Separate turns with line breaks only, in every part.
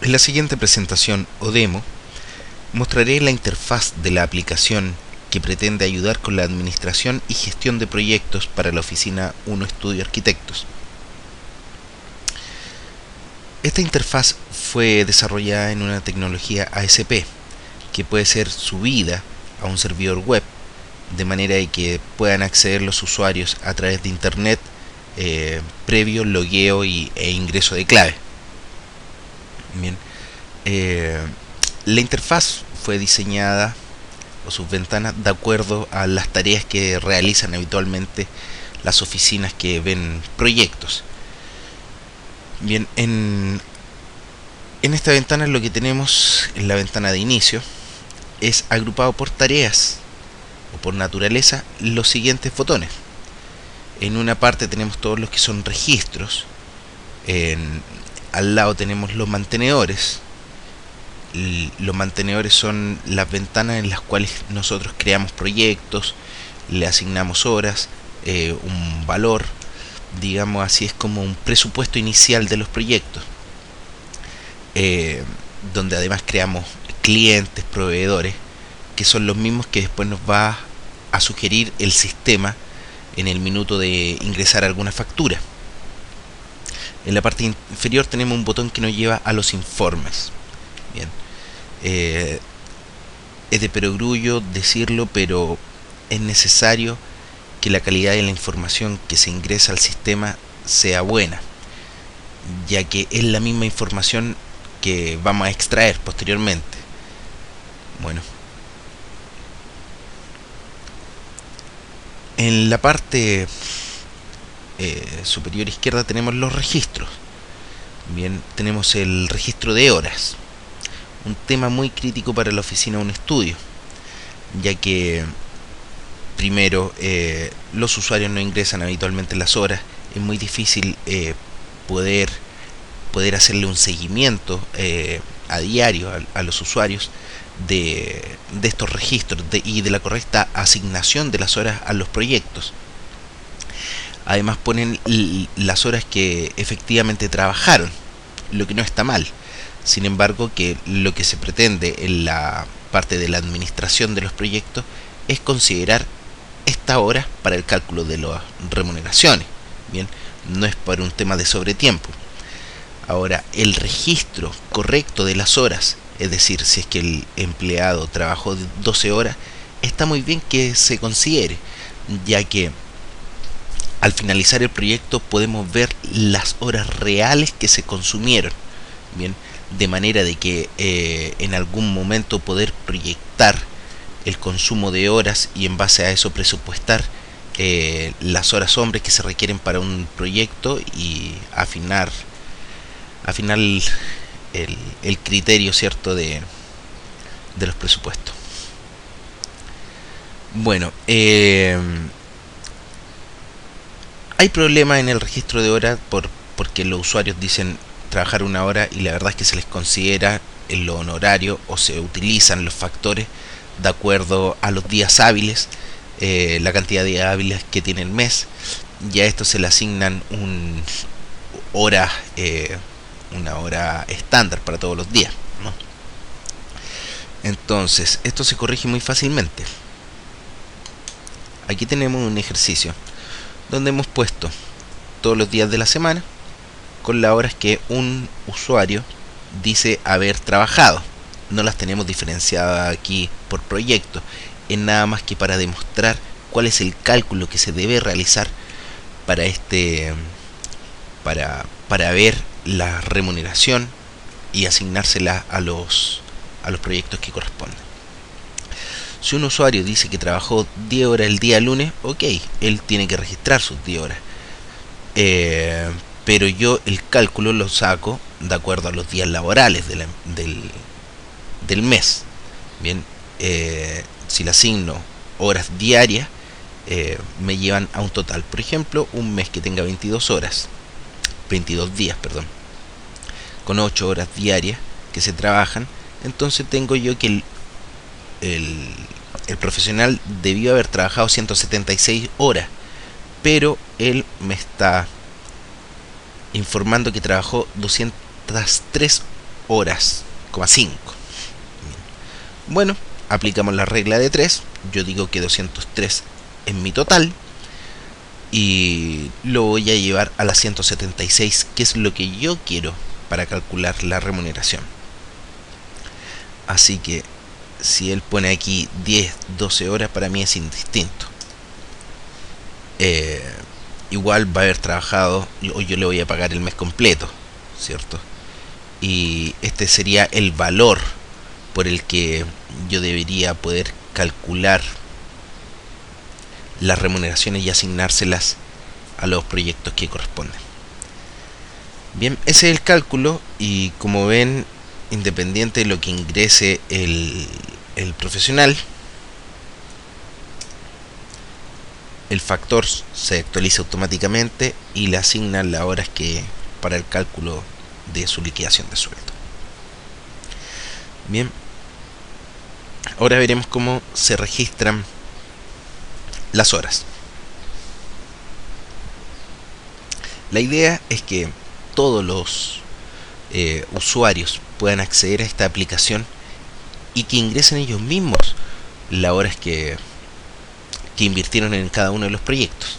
En la siguiente presentación o demo mostraré la interfaz de la aplicación que pretende ayudar con la administración y gestión de proyectos para la oficina 1 Studio Arquitectos. Esta interfaz fue desarrollada en una tecnología ASP que puede ser subida a un servidor web de manera de que puedan acceder los usuarios a través de internet previo logueo e ingreso de clave. Bien, la interfaz fue diseñada o sus ventanas de acuerdo a las tareas que realizan habitualmente las oficinas que ven proyectos. Bien, en esta ventana lo que tenemos en la ventana de inicio es agrupado por tareas o por naturaleza los siguientes botones. En una parte tenemos todos los que son registros, al lado tenemos los mantenedores. Los mantenedores son las ventanas en las cuales nosotros creamos proyectos, le asignamos horas, un valor, digamos así, es como un presupuesto inicial de los proyectos, donde además creamos clientes, proveedores, que son los mismos que después nos va a sugerir el sistema en el minuto de ingresar alguna factura. En la parte inferior tenemos un botón que nos lleva a los informes. Bien, es de perogrullo decirlo, pero es necesario que la calidad de la información que se ingresa al sistema sea buena, ya que es la misma información que vamos a extraer posteriormente. Bueno, en la parte superior izquierda tenemos los registros. Bien, tenemos el registro de horas, un tema muy crítico para la oficina 1 Studio, ya que primero los usuarios no ingresan habitualmente las horas, es muy difícil poder hacerle un seguimiento a diario a los usuarios de estos registros y de la correcta asignación de las horas a los proyectos. Además ponen las horas que efectivamente trabajaron, lo que no está mal. Sin embargo, que lo que se pretende en la parte de la administración de los proyectos es considerar esta hora para el cálculo de las remuneraciones. Bien, no es para un tema de sobretiempo. Ahora, el registro correcto de las horas, es decir, si es que el empleado trabajó 12 horas, está muy bien que se considere, ya que al finalizar el proyecto podemos ver las horas reales que se consumieron. Bien, de manera de que en algún momento poder proyectar el consumo de horas y en base a eso presupuestar las horas hombres que se requieren para un proyecto y afinar el criterio, cierto, de los presupuestos. Bueno, hay problemas en el registro de horas porque los usuarios dicen trabajar una hora y la verdad es que se les considera en lo honorario o se utilizan los factores de acuerdo a los días hábiles, la cantidad de días hábiles que tiene el mes, y a esto se le asignan una hora estándar para todos los días, ¿no? Entonces, esto se corrige muy fácilmente. Aquí tenemos un ejercicio donde hemos puesto todos los días de la semana con las horas que un usuario dice haber trabajado. No las tenemos diferenciadas aquí por proyecto, es nada más que para demostrar cuál es el cálculo que se debe realizar para para ver la remuneración y asignársela a los proyectos que corresponden. Si un usuario dice que trabajó 10 horas el día lunes, ok, él tiene que registrar sus 10 horas. Pero yo el cálculo lo saco de acuerdo a los días laborales del mes. Bien, si le asigno horas diarias, me llevan a un total. Por ejemplo, un mes que tenga 22 días, perdón, con 8 horas diarias que se trabajan, entonces tengo yo que el profesional debió haber trabajado 176 horas, pero él me está informando que trabajó 203 horas, 5. Bueno, aplicamos la regla de 3. Yo digo que 203 es mi total y lo voy a llevar a las 176, que es lo que yo quiero para calcular la remuneración. Así que si él pone aquí 10, 12 horas, para mí es indistinto. Igual va a haber trabajado, o yo le voy a pagar el mes completo, ¿cierto? Y este sería el valor por el que yo debería poder calcular las remuneraciones y asignárselas a los proyectos que corresponden. Bien, ese es el cálculo, y como ven, independiente de lo que ingrese el profesional, el factor se actualiza automáticamente y le asignan las horas que para el cálculo de su liquidación de sueldo. Bien, ahora veremos cómo se registran las horas. La idea es que todos los usuarios puedan acceder a esta aplicación y que ingresen ellos mismos las horas que invirtieron en cada uno de los proyectos.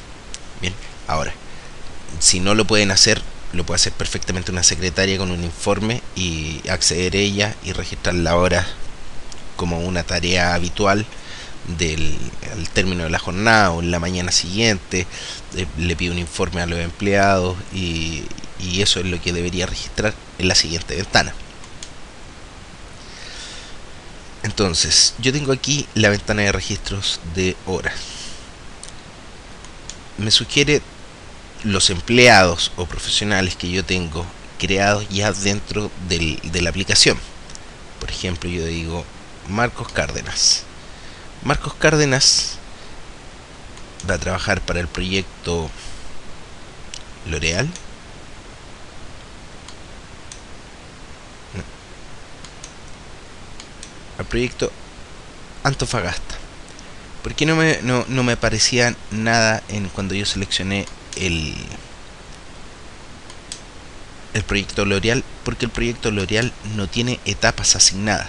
Bien, ahora, si no lo pueden hacer, lo puede hacer perfectamente una secretaria con un informe y acceder a ella y registrar la hora como una tarea habitual al término de la jornada o en la mañana siguiente. Le pide un informe a los empleados y eso es lo que debería registrar en la siguiente ventana. Entonces, yo tengo aquí la ventana de registros de horas. Me sugiere los empleados o profesionales que yo tengo creados ya dentro de la aplicación. Por ejemplo, yo digo Marcos Cárdenas. Marcos Cárdenas va a trabajar para el proyecto L'Oréal. Al proyecto Antofagasta. ¿Por qué no me aparecía nada cuando yo seleccioné el proyecto L'Oréal? Porque el proyecto L'Oréal no tiene etapas asignadas.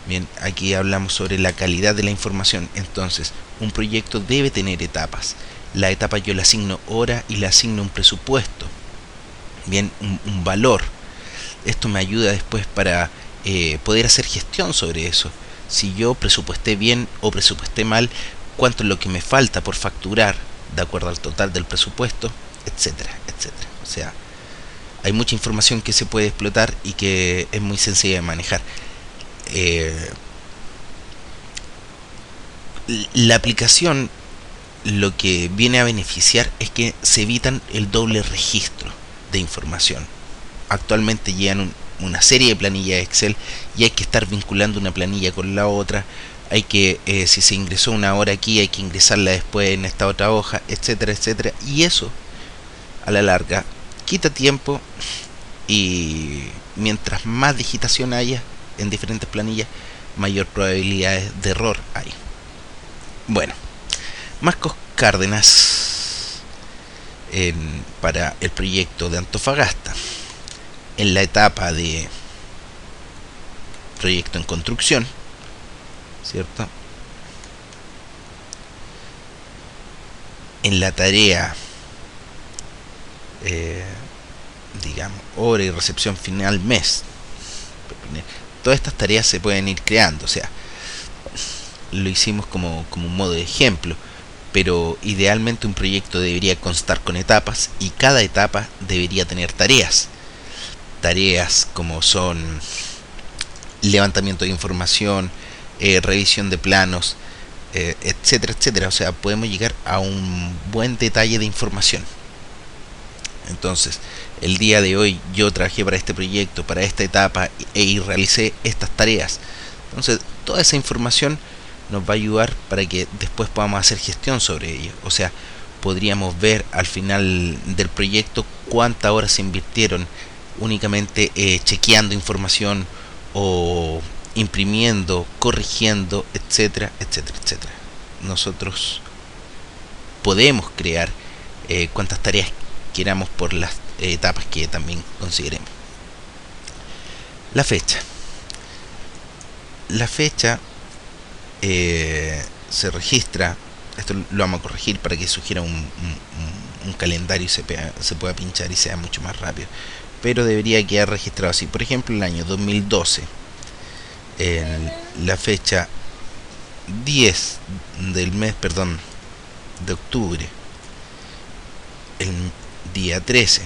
Bien, aquí hablamos sobre la calidad de la información. Entonces, un proyecto debe tener etapas. La etapa yo le asigno hora y le asigno un presupuesto. Bien, un valor. Esto me ayuda después para poder hacer gestión sobre eso. Si yo presupuesté bien o presupuesté mal, cuánto es lo que me falta por facturar de acuerdo al total del presupuesto, etcétera, etcétera. O sea, hay mucha información que se puede explotar y que es muy sencilla de manejar. La aplicación lo que viene a beneficiar es que se evitan el doble registro de información. Actualmente llegan una serie de planillas Excel y hay que estar vinculando una planilla con la otra. Hay que, si se ingresó una hora aquí, hay que ingresarla después en esta otra hoja, etcétera, etcétera. Y eso, a la larga, quita tiempo, y mientras más digitación haya en diferentes planillas, mayor probabilidades de error hay. Bueno, Marcos Cárdenas para el proyecto de Antofagasta, en la etapa de proyecto en construcción, ¿cierto? En la tarea, digamos, hora y recepción final mes. Todas estas tareas se pueden ir creando, o sea, lo hicimos como un modo de ejemplo, pero idealmente un proyecto debería constar con etapas y cada etapa debería tener tareas. Tareas como son levantamiento de información, revisión de planos, etcétera, etcétera. O sea, podemos llegar a un buen detalle de información. Entonces, el día de hoy yo trabajé para este proyecto, para esta etapa, y realicé estas tareas. Entonces, toda esa información nos va a ayudar para que después podamos hacer gestión sobre ello. O sea, podríamos ver al final del proyecto cuántas horas se invirtieron únicamente chequeando información o imprimiendo, corrigiendo, etcétera, etcétera, etcétera. Nosotros podemos crear cuantas tareas queramos por las etapas que también consideremos. La fecha. La fecha se registra, esto lo vamos a corregir para que sugiera un calendario y se pueda pinchar y sea mucho más rápido, pero debería quedar registrado así. Por ejemplo, el año 2012, la fecha 10 del mes, perdón, de octubre, el día 13,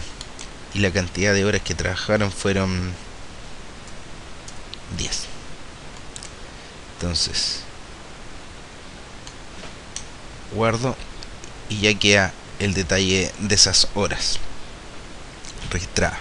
y la cantidad de horas que trabajaron fueron 10. Entonces guardo y ya queda el detalle de esas horas registradas.